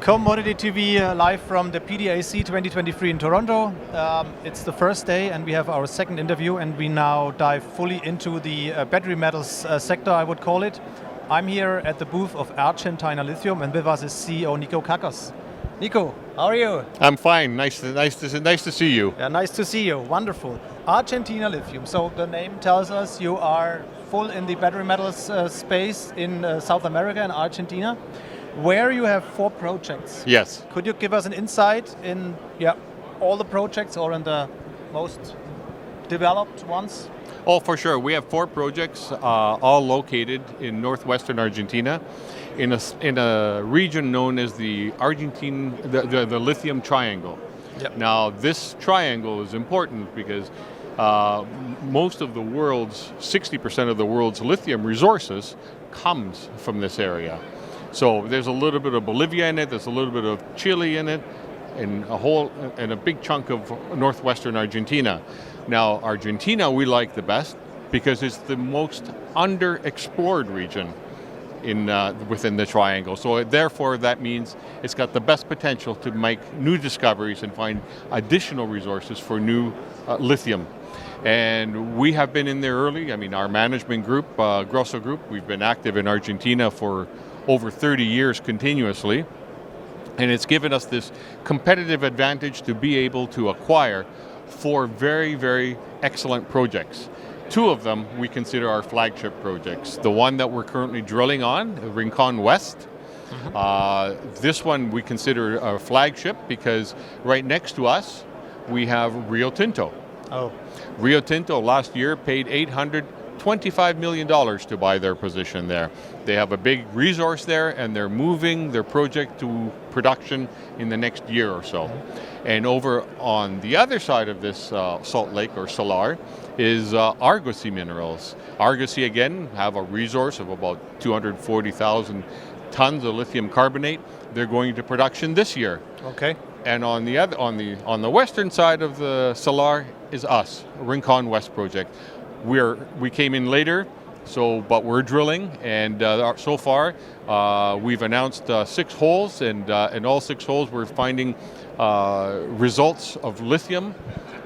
Commodity TV live from the PDAC 2023 in Toronto. It's the first day and we have our second interview, and we now dive fully into the battery metals sector, I would call it. I'm here at the booth of Argentina Lithium, and with us is CEO Niolaos Cacos. Nico, how are you? I'm fine. Nice to see you. Yeah, nice to see you. Wonderful. Argentina Lithium. So the name tells us you are full in the battery metals space in South America and Argentina, where you have 4 projects. Yes. Could you give us an insight in all the projects or in the most developed ones? Oh, for sure. We have 4 projects, all located in northwestern Argentina, in a region known as the Lithium Triangle. Yep. Now, this triangle is important because most of the world's, 60% of the world's lithium resources comes from this area. So there's a little bit of Bolivia in it, there's a little bit of Chile in it, and a big chunk of northwestern Argentina. Now, Argentina we like the best because it's the most underexplored region within the triangle. So therefore that means it's got the best potential to make new discoveries and find additional resources for new lithium. And we have been in there early. I mean, our management group, Grosso Group, we've been active in Argentina for over 30 years continuously. And it's given us this competitive advantage to be able to acquire 4 very, very excellent projects. 2 of them we consider our flagship projects. The one that we're currently drilling on, Rincon West. This one we consider a flagship because right next to us we have Rio Tinto. Oh. Rio Tinto last year paid $825 million to buy their position there. They have a big resource there, and they're moving their project to production in the next year or so. And over on the other side of this salt lake or salar is Argosy Minerals. Argosy again have a resource of about 240,000 tons of lithium carbonate. They're going to production this year. Okay. And on the western side of the salar is us, Rincon West project. We came in later, but we're drilling, and so far we've announced 6 holes, and in all 6 holes we're finding results of lithium,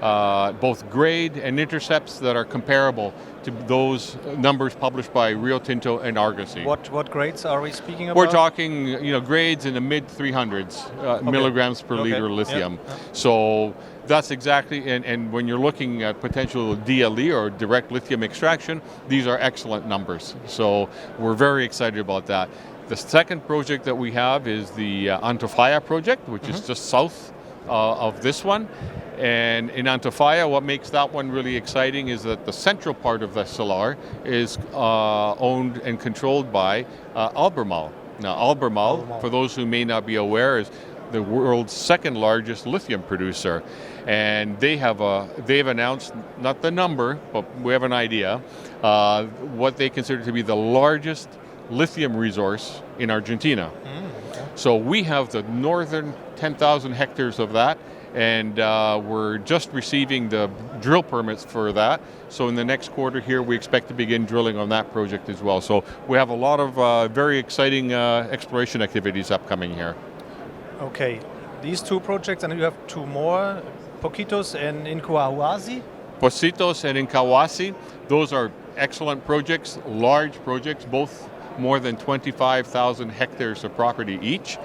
both grade and intercepts that are comparable to those numbers published by Rio Tinto and Argosy. What grades are we speaking about? We're talking, grades in the mid 300s milligrams per liter lithium. Yep. So that's exactly, and when you're looking at potential DLE or direct lithium extraction, these are excellent numbers. So we're very excited about that. The second project that we have is the Antofalla project, which is just south of this one. And in Antofalla, what makes that one really exciting is that the central part of the salar is owned and controlled by Albemarle. Now, Albemarle, for those who may not be aware, is the world's 2nd largest lithium producer. And they've announced, not the number, but we have an idea, what they consider to be the largest lithium resource in Argentina. So we have the northern 10,000 hectares of that, and we're just receiving the drill permits for that. So in the next quarter here, we expect to begin drilling on that project as well. So we have a lot of very exciting exploration activities upcoming here. Okay, these 2 projects, and you have 2 more, Pocitos and Incahuasi? Pocitos and Incahuasi, those are excellent projects, large projects, both more than 25,000 hectares of property each.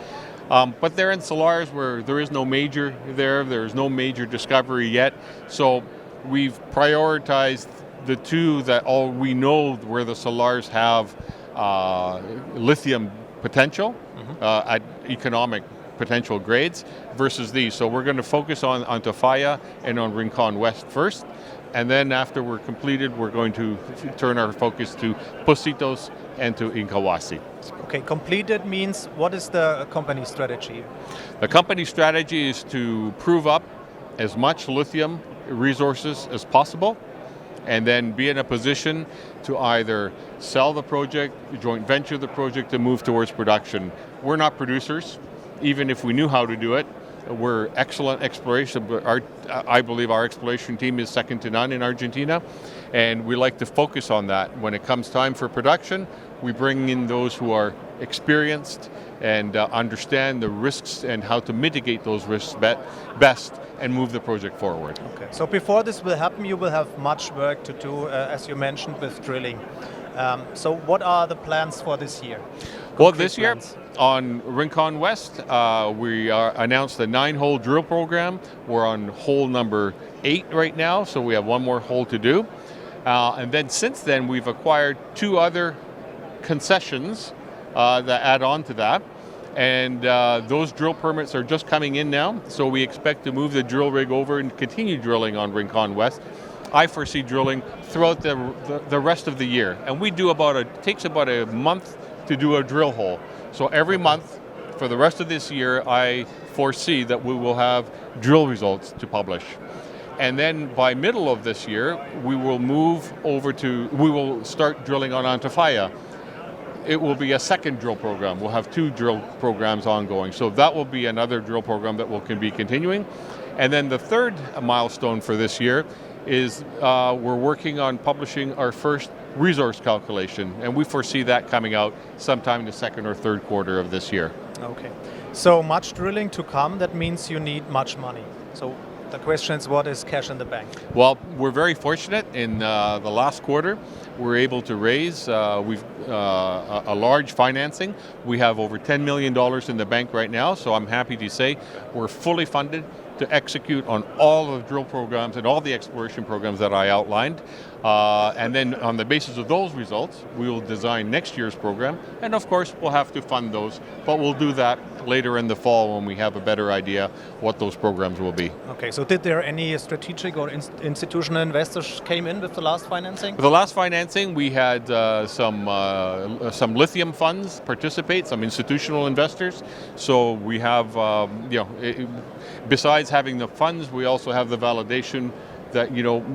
But they're in salars where there is no major there's no major discovery yet. So we've prioritized the 2 that we know where the salars have lithium potential at economic potential grades versus these. So we're going to focus on Antofalla and on Rincon West first. And then after we're completed, we're going to turn our focus to Pocitos and to Incahuasi. Okay, completed means what is the company strategy? The company strategy is to prove up as much lithium resources as possible, and then be in a position to either sell the project, joint venture the project, to move towards production. We're not producers, even if we knew how to do it. We're excellent exploration, but I believe our exploration team is second to none in Argentina, and we like to focus on that. When it comes time for production, we bring in those who are experienced and understand the risks and how to mitigate those risks best and move the project forward. Okay. So before this will happen, you will have much work to do, as you mentioned, with drilling. So what are the plans for this year? Well, this year on Rincon West, we announced a 9-hole drill program. We're on hole number 8 right now, so we have one more hole to do. And then since then, we've acquired 2 other concessions that add on to that. And those drill permits are just coming in now, so we expect to move the drill rig over and continue drilling on Rincon West. I foresee drilling throughout the rest of the year, and we do it takes about a month to do a drill hole. So every month for the rest of this year, I foresee that we will have drill results to publish. And then by middle of this year, we will start drilling on Antofalla. It will be a second drill program. We'll have 2 drill programs ongoing. So that will be another drill program that will be continuing. And then the third milestone for this year is we're working on publishing our first resource calculation, and we foresee that coming out sometime in the second or third quarter of this year. Okay, so much drilling to come, that means you need much money. So the question is, what is cash in the bank? Well, we're very fortunate. In the last quarter, we're able to raise a large financing. We have over $10 million in the bank right now, so I'm happy to say we're fully funded to execute on all of the drill programs and all the exploration programs that I outlined. And then on the basis of those results, we will design next year's program. And of course, we'll have to fund those, but we'll do that later in the fall when we have a better idea what those programs will be. Okay, so did there any strategic or institutional investors came in with the last financing? With the last financing, we had some lithium funds participate, some institutional investors. So we have, besides having the funds, we also have the validation that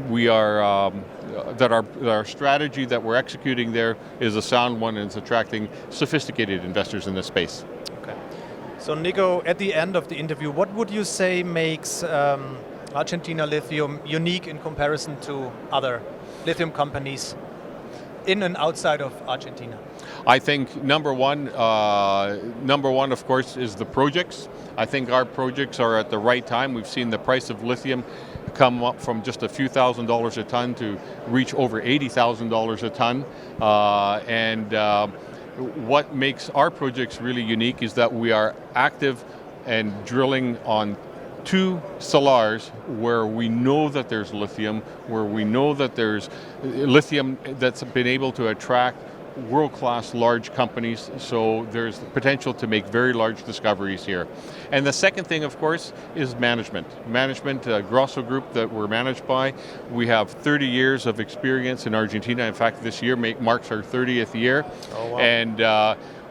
we are that our strategy that we're executing there is a sound one and it's attracting sophisticated investors in this space. Okay. So Nico, at the end of the interview, what would you say makes Argentina Lithium unique in comparison to other lithium companies in and outside of Argentina? I think number one, of course, is the projects. I think our projects are at the right time. We've seen the price of lithium come up from just a few $1,000s a ton to reach over $80,000 a ton. What makes our projects really unique is that we are active and drilling on 2 salars where we know that there's lithium, where we know that there's lithium that's been able to attract world-class large companies, so there's the potential to make very large discoveries here. And the second thing, of course, is management. Grosso Group that we're managed by, we have 30 years of experience in Argentina. In fact, this year marks our 30th year. Oh, wow. And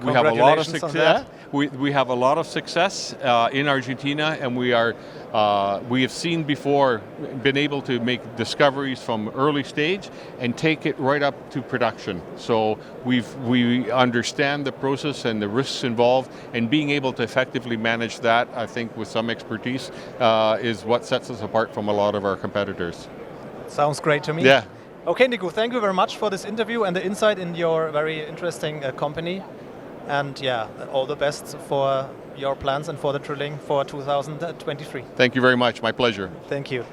we have a lot of success. We have a lot of success in Argentina, and we have seen before, been able to make discoveries from early stage and take it right up to production. So we understand the process and the risks involved, and being able to effectively manage that, I think, with some expertise, is what sets us apart from a lot of our competitors. Sounds great to me. Yeah. Okay, Nico, thank you very much for this interview and the insight in your very interesting company. And yeah, all the best for your plans and for the drilling for 2023. Thank you very much. My pleasure. Thank you.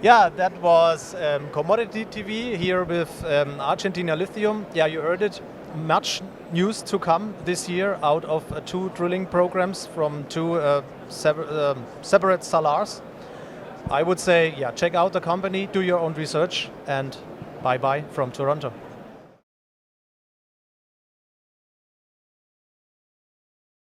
Yeah, that was Commodity TV here with Argentina Lithium. Yeah, you heard it. Much news to come this year out of 2 drilling programs from 2 separate salars. I would say, yeah, check out the company, do your own research, and bye-bye from Toronto.